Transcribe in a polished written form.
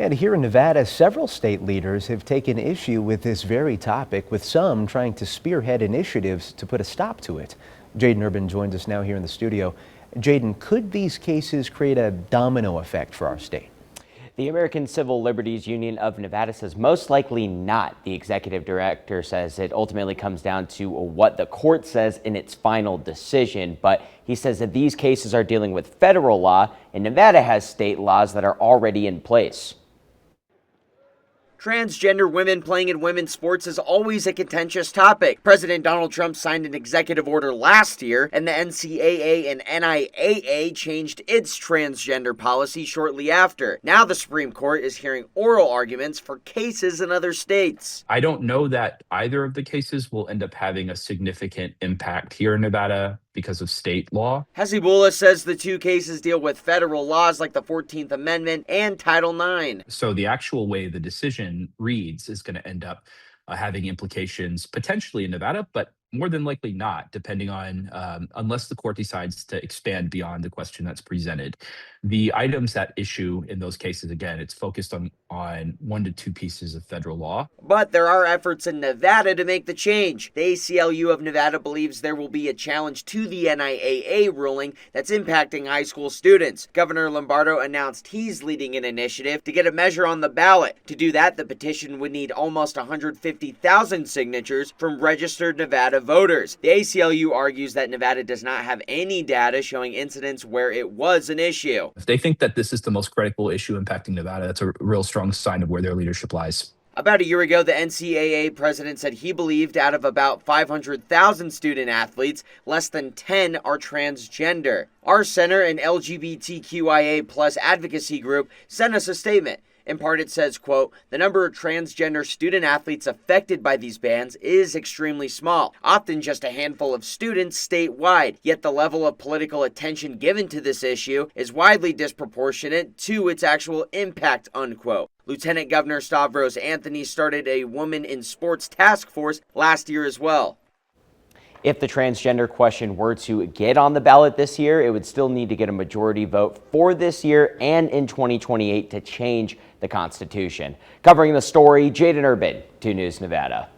And here in Nevada, several state leaders have taken issue with this very topic, with some trying to spearhead initiatives to put a stop to it. Jaden Urban joins us now here in the studio. Jaden, could these cases create a domino effect for our state? The American Civil Liberties Union of Nevada says most likely not. The executive director says it ultimately comes down to what the court says in its final decision. But he says that these cases are dealing with federal law, and Nevada has state laws that are already in place. Transgender women playing in women's sports is always a contentious topic. President Donald Trump signed an executive order last year, and the NCAA and NIAA changed its transgender policy shortly after. Now the Supreme Court is hearing oral arguments for cases in other states. I don't know that either of the cases will end up having a significant impact here in Nevada because of state law. Hezbollah says the two cases deal with federal laws like the 14th Amendment and Title IX. So the actual way the decision reads is going to end up having implications potentially in Nevada, but more than likely not, depending on unless the court decides to expand beyond the question that's presented. The items at issue in those cases, again, it's focused on 1 to 2 pieces of federal law. But there are efforts in Nevada to make the change. The ACLU of Nevada believes there will be a challenge to the NIAA ruling that's impacting high school students. Governor Lombardo announced he's leading an initiative to get a measure on the ballot. To do that, the petition would need almost 150,000 signatures from registered Nevada voters. The ACLU argues that Nevada does not have any data showing incidents where it was an issue. If they think that this is the most critical issue impacting Nevada, that's a real strong sign of where their leadership lies. About a year ago, the NCAA president said he believed out of about 500,000 student athletes, less than 10 are transgender. Our center, an LGBTQIA plus advocacy group, sent us a statement. In part, it says, quote, "The number of transgender student athletes affected by these bans is extremely small, often just a handful of students statewide. Yet the level of political attention given to this issue is widely disproportionate to its actual impact," unquote. Lieutenant Governor Stavros Anthony started a Women in Sports task force last year as well. If the transgender question were to get on the ballot this year, it would still need to get a majority vote for this year and in 2028 to change the Constitution. Covering the story, Jaden Urban, 2 News Nevada.